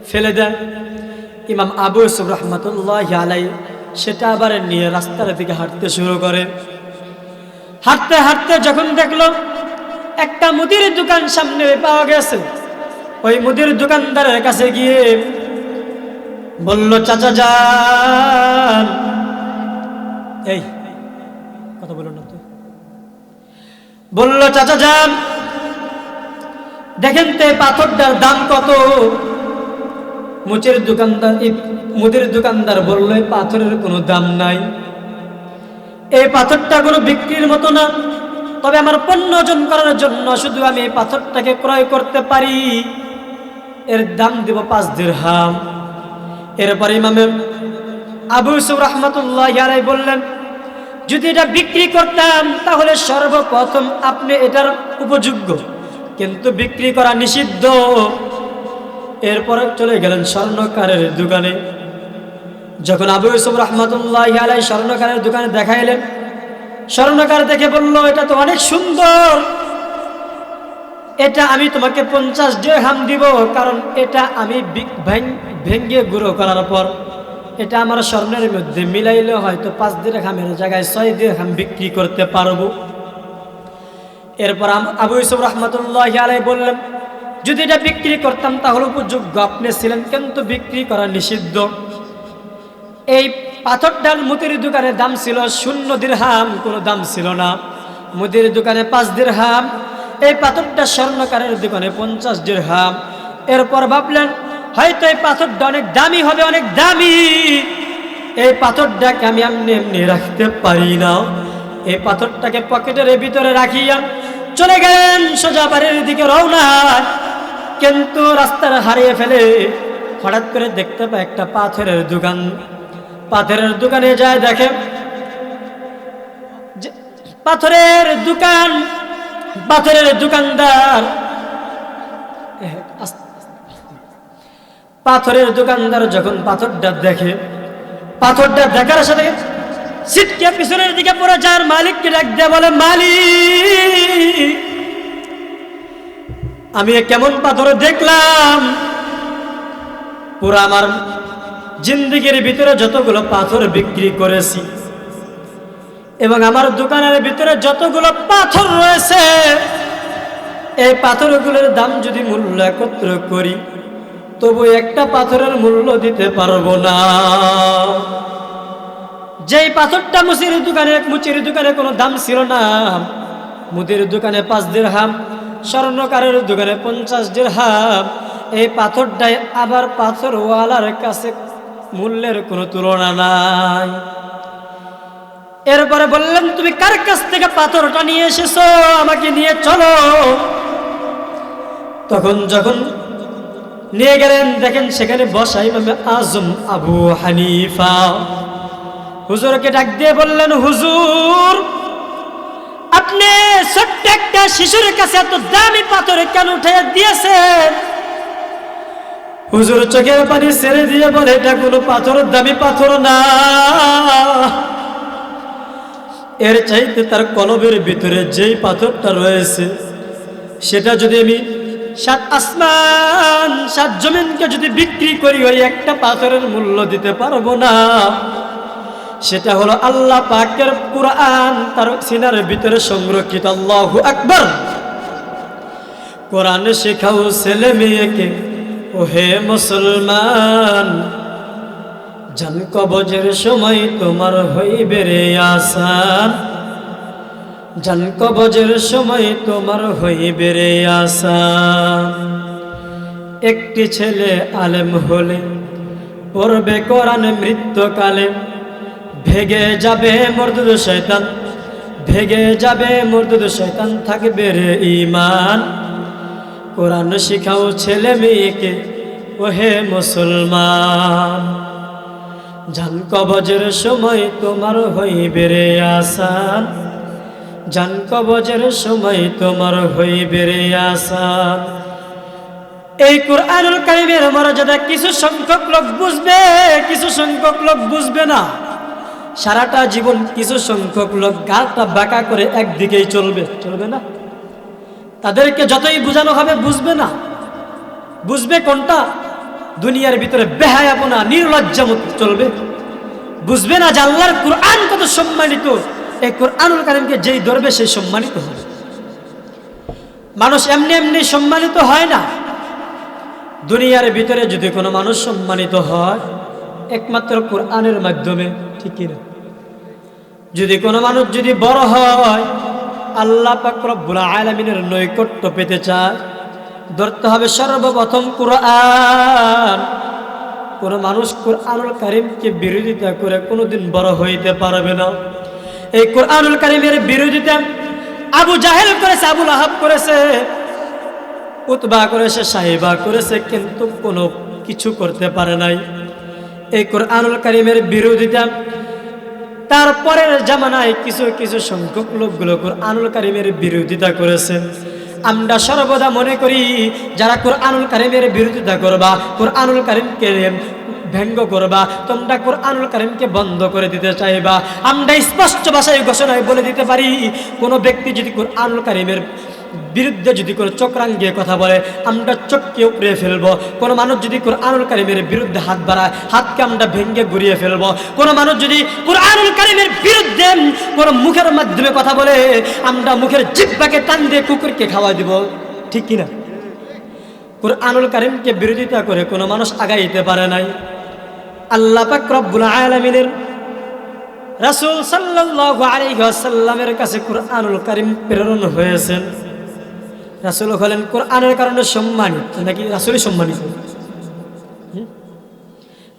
ফেলে দেয়। ইমাম আবু ইউসুফ রাহমাতুল্লাহি আলাইহি সেটা আবার নিয়ে রাস্তার দিকে হাঁটতে শুরু করে। হাঁটতে হাঁটতে যখন দেখলো একটা মুদির দোকান সামনে পাওয়া গেছে, ওই মুদির দোকানদারের কাছে গিয়ে বলল, চাচা যান, এই কথা বলো না তো। বলল, চাচা যান, দেখেন তো পাথরটার দাম কত। মুদির দোকানদার বলল, এই পাথরের কোনো দাম নাই, এই পাথরটা কোনো বিক্রির মতো না, তবে আমার পণ্য অর্জন করার জন্য শুধু আমি এই পাথরটাকে ক্রয় করতে পারি, এর দাম দিব 5 দিরহাম। এরপর ইমাম আবু ইউসুফ রাহমাতুল্লাহি আলাইহি বললেন, যদি এটা বিক্রি করতাম তাহলে সর্বপ্রথম আপনি এটার উপযোগ্য, কিন্তু বিক্রি করা নিষিদ্ধ। এরপর চলে গেলেন স্বর্ণকারের দোকানে। যখন আবু ইউসুফ রাহমাতুল্লাহি আলাইহি স্বর্ণকারের দোকানে দেখাইলেন, স্বর্ণকার দেখে বলল, এটা তো অনেক সুন্দর, এটা আমি তোমাকে 50 দিরহাম দিব, কারণ এটা আমি ভেঙ্গে গুঁড়ো করার পর এটা আমার স্বর্ণের মধ্যে মিলাইলে হয়তো 5 দিরহামের জায়গায় 6 দিরহাম বিক্রি করতে পারবো। এরপর আবু ইউসুফ রাহমাতুল্লাহি আলাইহি বললেন, যদি এটা বিক্রি করতাম তাহলে উপযোগ্য আপনি ছিলেন, কিন্তু বিক্রি করা নিষিদ্ধ। এই পাথরটার মুদির দোকানে দাম ছিল 0 দিরহাম, কোনো দাম ছিল না। মুদির দোকানে 5 দিরহাম, এই পাথরটা স্বর্ণকারের দোকানে 50 দিরহাম। এরপর ভাবলেন, হয়তো এই পাথরটা অনেক দামি হবে, অনেক দামি, এই পাথরটাকে আমি এমনি এমনি রাখতে পারি না। এই পাথরটাকে পকেটের ভিতরে রাখিয়া চলে গেলেন সোজা বাড়ির দিকে রওনা। কিন্তু রাস্তার হারিয়ে ফেলে হঠাৎ করে দেখতে পায় একটা পাথরের দোকান। পাথরের দোকানে যায়, দেখে পাথরের দোকানদার যখন পাথরটা দেখে, পাথরটা দেখার সাথে সিটকে পিছনের দিকে পড়ে যার মালিককে ডাক দিয়ে বলে, মালিক, আমি কেমন পাথর দেখলাম, পুরো আমার জিন্দেগির ভিতরে যতগুলো পাথর বিক্রি করেছি এবং আমার দোকানের ভিতরে যতগুলো পাথর রয়েছে, এই পাথরগুলোর দাম যদি মূল্য একত্র করি তবু একটা পাথরের মূল্য দিতে পারবো না। যেই পাথরটা মুচির দোকানে কোনো দাম ছিল না, মুদির দোকানে 5 দিরহাম, স্বর্ণকারের দোকানে 50 দিরহাম, এই পাথরটাই আবার পাথরওয়ালার কাছে মূল্যের কোনো তুলনা নাই। এরপরে বললেন, তুমি কার কাছ থেকে পাথরটা নিয়ে এসেছো, আমাকে নিয়ে চলো। তখন যখন নিয়ে গেলেন, দেখেন সেখানে বসা ইমামে আজম আবু হানিফা। হুজুরকে ডাক দিয়ে বললেন, হুজুর আপনি ছোট্ট একটা শিশুর কাছে এত দামি পাথর কেন উঠে দিয়েছেন? হুজুর চোখের পানি ছেড়ে দিয়ে বলে, এটা কোনো পাথর, দামি পাথর না, এর চাইতে তার কলবের ভিতরে যেই পাথরটা রয়েছে সেটা যদি আমি 7 আসমান 7 জমিনকে যদি বিক্রি করি, ওই একটা পাথরের মূল্য দিতে পারবো না। সেটা হলো আল্লাহ পাকের কুরআন, তার সিনার ভিতরে সংরক্ষিত। আল্লাহু আকবার। কোরআন শেখাও ছেলে মেয়েকে, ও হে মুসলমান, জান কবজের সময় তোমার হইবে রে আসান, জান কবজের সময় তোমার হইবে রে আসান। একটি ছেলে আলেম হলে পড়বে কোরআন, মৃত্যুকালে ভেগে যাবে মরদুদ শয়তান, ভেগে যাবে মরদুদ শয়তান, থাকবে রে ঈমান। কোরআন শিখাও ছেলে মেয়েকে, ও হে মুসলমান, জান কবজের সময় তোমার হইবে রে আসান, জান কবজের সময় তোমার হইবে রে আসান। এই কুরআনুল কারীমের মর্যাদা কিছু সংখ্যক লোক বুঝবে, কিছু সংখ্যক লোক বুঝবে না। সারাটা জীবন কিছু সংখ্যক লোক গালটা বাঁকা করে একদিকেই চলবে, চলবে না। তাদেরকে যতই বোঝানো হবে বুঝবে না। বুঝবে কোনটা? দুনিয়ার ভিতরে বেহায়াপনা, নির্লজ্জা মতো চলবে। বুঝবে না যে আল্লাহর কুরআন কত সম্মানিত। এই কুরআনুল কারীমকে যেই ধরবে সেই সম্মানিত হবে। মানুষ এমনি এমনি সম্মানিত হয় না। দুনিয়ার ভিতরে যদি কোনো মানুষ সম্মানিত হয় একমাত্র কুরআনের মাধ্যমে, ঠিক কিনা? যদি কোনো মানুষ যদি বড় হয়, আল্লাহ পাক রব্বুল আলামিনের নৈকট্য পেতে চায়, ধরতে হবে সর্বপ্রথম কুরআন। কোন মানুষ কুরআনুল কারীমকে বিরোধিতা করে কোনোদিন বড় হইতে পারবে না। এই কুরআনুল কারীমের বিরোধিতা আবু জাহেল করেছে, আবু লাহাব করেছে, উতবা করেছে, সাহিবা করেছে, কিন্তু কোনো কিছু করতে পারে নাই। এই কুরআনুল কারীমের বিরোধিতা তারপরের জামানায় কিছু কিছু সংখ্যক লোকগুলো কুরআনুল কারীমের বিরোধিতা করেছে। আমরা সর্বদা মনে করি যারা কুরআনুল কারীমের বিরোধিতা করবা, কুরআনুল কারীমকে ব্যঙ্গ করবা, তোমরা কুরআনুল কারীমকে বন্ধ করে দিতে চাইবা। আমরা স্পষ্ট ভাষায় ঘোষণায় বলে দিতে পারি, কোনো ব্যক্তি যদি কুরআনুল কারীমের বিরুদ্ধে যদি কোনো চক্রাঙ্গে কথা বলে, আমরা চোখকে উপড়ে ফেলবো। কোনো মানুষ যদি কুরআনুল কারীমের বিরুদ্ধে হাত বাড়ায়, হাতকে আমরা ভেঙ্গে ঘুরিয়ে ফেলবো। কোনো মানুষ যদি কুরআনুল কারীমের বিরুদ্ধে কোনো মুখের মাধ্যমে কথা বলে, আমরা মুখের জিহ্বাকে টান দিয়ে কুকুরকে খাওয়া দিব, ঠিক কিনা? কুরআনুল কারীমকে বিরোধিতা করে কোনো মানুষ আগাইতে পারে নাই। আল্লাহ পাক রব্বুল আলামিনের রাসূল সাল্লাল্লাহু আলাইহি ওয়াসাল্লামের কাছে কুরআনুল কারীম প্রেরণ হয়েছেন। রাসূল হলেন কোরআনের কারণে সম্মানিত, নাকি রাসূলই সম্মানিত?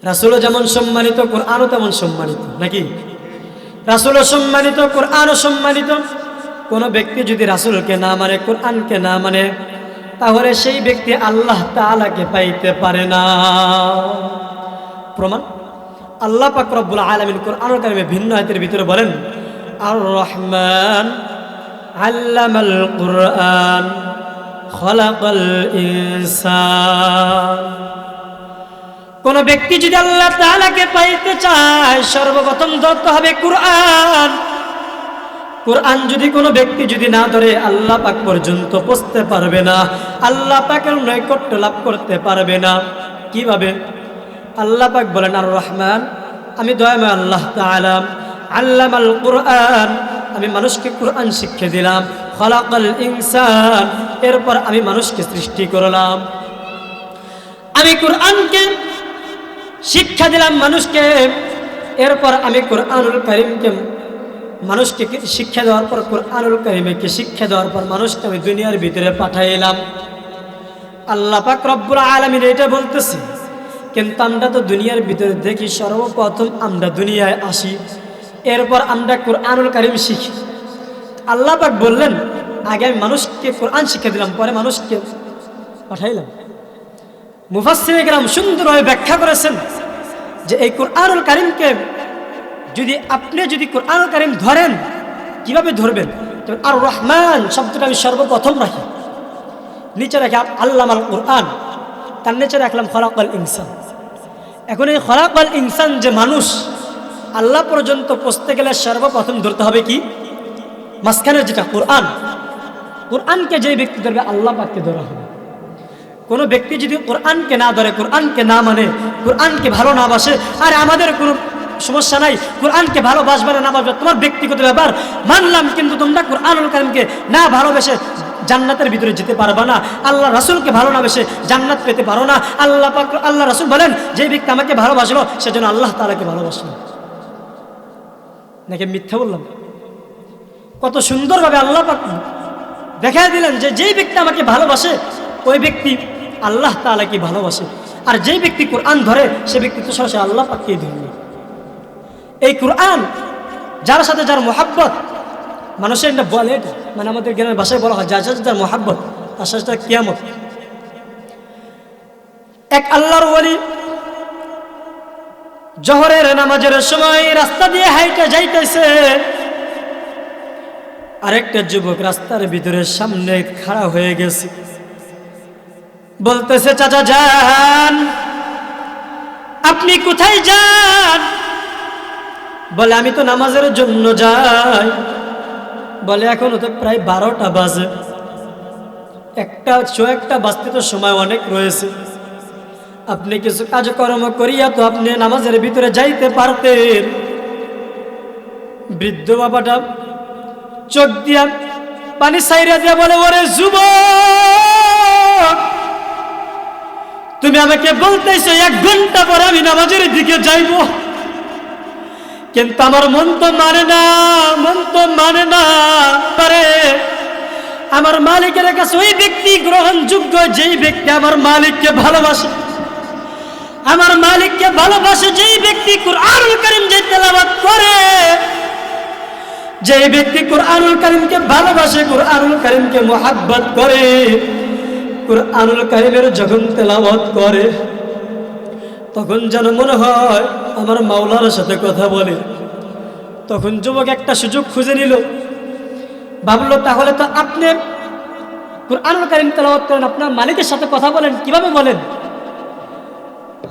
রাসূলও যেমন সম্মানিত, কোরআনও তেমন সম্মানিত, নাকি? রাসূলও সম্মানিত, কোরআনও সম্মানিত। কোনো ব্যক্তি যদি রাসূলকে না মানে, কোরআনকে না মানে, তাহলে সেই ব্যক্তি আল্লাহ তাআলাকে পাইতে পারে না। প্রমাণ আল্লাহ পাক রব্বুল আলামিন কোরআনুল কারীমে ভিন্ন আয়াতের ভিতরে বলেন, আর রহমান আল্লামাল কুরআন খলাকাল ইনসান। কোন ব্যক্তি যদি আল্লাহ তাআলাকে পাইতে চায়, সর্বপ্রথম ধরতে হবে কুরআন। কুরআন যদি কোনো ব্যক্তি যদি না ধরে, আল্লাহ পাক পর্যন্ত পৌঁছতে পারবে না, আল্লাহ পাকের নৈকট্য লাভ করতে পারবে না। কিভাবে? আল্লাহ পাক বলেন, আর রহমান, আমি দয়াময় আল্লাহ তাআলা, আল্লামাল কুরআন, আমি মানুষকে কুরআন শিক্ষা দিলাম, খলাকাল ইনসান, এরপর আমি মানুষকে সৃষ্টি করলাম। আমি কুরআনকে শিক্ষা দিলাম মানুষকে, এরপর আমি কুরআনুল কারীমকে মানুষকে শিক্ষা দেওয়ার পর, কুরআনুল কারীমকে শিক্ষা দেওয়ার পর মানুষকে আমি দুনিয়ার ভিতরে পাঠাইলাম। আল্লাহ পাক রব্বুল আলামিন এটা বলতেছে, কিন্তু আমরা তো দুনিয়ার ভিতরে দেখি সর্বপ্রথম আমরা দুনিয়ায় আসি, এরপর আমরা কোরআনুল কারীম শিখি। আল্লাহ পাক বললেন আগে আমি মানুষকে কোরআন শিক্ষা দিলাম, পরে মানুষকে পাঠাইলাম। মুফাসসিরে কেরাম সুন্দরভাবে ব্যাখ্যা করেছেন যে এই কোরআনুল কারীমকে আপনি যদি কোরআনুল কারীম ধরেন, কিভাবে ধরবেন? আর রহমান শব্দটা আমি সর্বপ্রথম রাখি, নিচে রাখি আল্লামাল কোরআন, তার নিচে রাখলাম খলাকাল ইনসান। এখন এই খলাকাল ইনসান যে মানুষ, আল্লাহ পর্যন্ত পৌঁছতে গেলে সর্বপ্রথম ধরতে হবে কি? মাঝখানের যেটা কোরআন। কোরআনকে যে ব্যক্তি ধরবে আল্লাহ পাককে ধরা হবে। কোনো ব্যক্তি যদি কোরআনকে না ধরে, কোরআনকে না মানে, কোরআনকে ভালো না বাসে, আর আমাদের কোনো সমস্যা নাই, কোরআনকে ভালোবাসবে না বাসবে তোমার ব্যক্তিগত ব্যাপার, মানলাম, কিন্তু তোমরা কোরআনুল কারীমকে না ভালোবেসে জান্নাতের ভিতরে যেতে পারবা না, আল্লাহ রাসূলকে ভালো না বেসে জান্নাত পেতে পারো না। আল্লাহ রাসূল বলেন যে ব্যক্তি আমাকে ভালোবাসলো সেজন্য আল্লাহ তাআলাকে ভালোবাসলো। নাকি মিথ্যা বললাম? কত সুন্দরভাবে আল্লাহ পাক দেখাই দিলেন যে যেই ব্যক্তি আমাকে ভালোবাসে ওই ব্যক্তি আল্লাহ তাআলাকে ভালোবাসে, আর যেই ব্যক্তি কোরআন ধরে সে ব্যক্তি তো সরাসরি আল্লাহ পাককেই ধরবে। এই কোরআন যার সাথে যার মোহাব্বত, মানুষের এটা বলে, এটা মানে আমাদের গ্রামের ভাষায় বলা হয় যার সাথে যার মোহাব্বত তার সাথে তার কিয়ামত। এক আল্লাহর ওলি জোহরের নামাজের সময় রাস্তা দিয়ে হাইটা যাইতেছে, আরেকটা যুবক রাস্তার ভিতরে সামনে খাড়া হয়ে গেছে, বলতেছে চাচা যান, আপনি কোথায় যান? বলে আমি তো নামাজের জন্য যাই। বলে এখনো তো প্রায় 12টা বাজে, একটা বাজতে তো সময় অনেক রয়েছে, আপনি কিছু কাজকর্ম করিয়া তো আপনি নামাজের ভিতরে যাইতে পারতেন। বৃদ্ধ বাবাটা চোখ দিয়া পানি সাইরা দিয়া বলে, ওরে যুবক, তুমি আমাকে বলতেছো 1 ঘন্টা পরে আমি নামাজের দিকে যাইব, কিন্তু আমার মন তো মানে না পারে। আমার মালিকের কাছে ওই ব্যক্তি গ্রহণযোগ্য যেই ব্যক্তি আমার মালিককে ভালোবাসে, আমার মালিককে ভালোবাসে যেই ব্যক্তি কোরআনুল কারীম যে তেলাওয়াত করে, যেই ব্যক্তি কোরআনুল কারীমকে ভালোবাসে, কোরআনুল কারীমকে মুহাব্বত করে, কোরআনুল কারীমের যখন তেলাওয়াত করে তখন যেন মনে হয় আমার মাওলার সাথে কথা বলে। তখন যুবক একটা সুযোগ খুঁজে নিল, ভাবলো তাহলে তো আপনি কোরআনুল কারীম তেলাওয়াত করেন, আপনার মালিকের সাথে কথা বলেন, কিভাবে বলেন?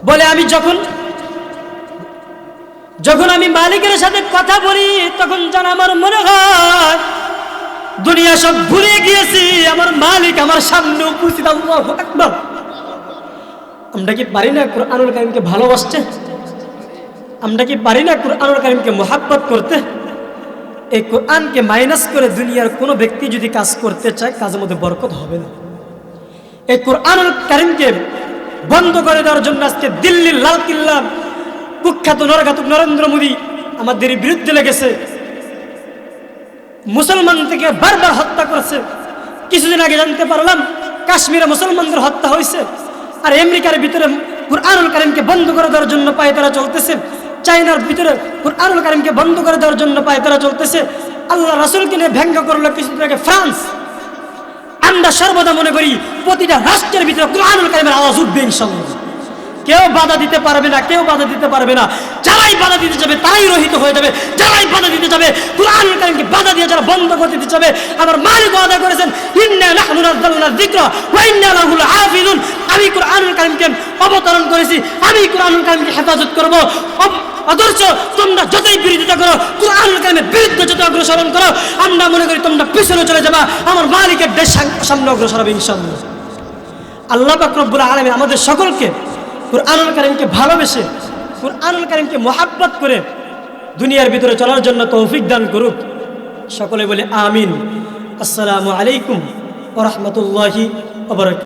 বলে আমি যখন আমি মালিকের সাথে কথা বলি তখন যেন আমার মনে হয় দুনিয়া সব ভুলে গিয়েছি, আমার মালিক আমার সামনে উপস্থিত। আল্লাহু আকবার। আমরা কি পারি না কোরআনুল কারীমকে ভালোবাসতে? আমরা কি পারি না কোরআনুল কারীমকে মুহাব্বত করতে? এই কোরআনকে মাইনাস করে দুনিয়ার কোনো ব্যক্তি যদি কাজ করতে চায় কাজের মধ্যে বরকত হবে না। এই কোরআনুল কারীমকে বন্ধ করে দেওয়ার জন্য আজকে দিল্লির লালকিল্লা কুখ্যাত নরঘাতক নরেন্দ্র মোদী আমাদের বিরুদ্ধে লেগেছে, মুসলমান থেকে বারবার হত্যা করেছে। কিছুদিন আগে জানতে পারলাম কাশ্মীরে মুসলমানদের হত্যা হয়েছে, আর আমেরিকার ভিতরে কোরআনুল কারীমকে বন্ধ করে দেওয়ার জন্য পায়তারা চলতেছে, চায়নার ভিতরে কোরআনুল কারীমকে বন্ধ করে দেওয়ার জন্য পায়তারা চলতেছে। আল্লাহ রাসূলকে নিয়ে ব্যঙ্গ করলো কিছুদিন আগে ফ্রান্স। আমরা সর্বদা মনে করি প্রতিটা রাষ্ট্রের ভিতরে কোরআনুল কারীমের আওয়াজ উঠবে ইনশাআল্লাহ, কেউ বাধা দিতে পারবে না, কেউ বাধা দিতে পারবে না। যারাই বাধা দিতে যাবে তারাই রহিত হয়ে যাবে, যারাই বাধা দিতে যাবে কোরআনুল কারীমকে বাধা দিয়ে যারা বন্ধ করতে দিতে যাবে, আমার মালিক ওয়াদা করেছেন ইন্না নাহনু নাযালনা যিকরা ওয়া ইন্না লাহু লাহাফিজুন। আমি কোরআনুল কারীমকে অবতরণ করেছি, আমি কোরআনুল কারীমকে হেফাজত করব। আদর্শ তোমরা যতই বিরোধিতা করো, কোরআনুল কারীমের বিরুদ্ধে যত অগ্রসরণ করো, আমরা মনে করি তোমরা পিছনে চলে যাবা, আমার মালিকের দেশ সামনে অগ্রসর হবে ইনশাআল্লাহ। আল্লাহ পাক রব্বুল আলামিন আমাদের সকলকে কোরআনুল কারীমকে ভালোবেসে, কোরআনুল কারীমকে মুহাব্বত করে দুনিয়ার ভিতরে চলার জন্য তৌফিক দান করুক। সকলে বলে আমিন। আসসালামু আলাইকুম ওয়া রাহমাতুল্লাহি ওয়া বারাকাতুহু।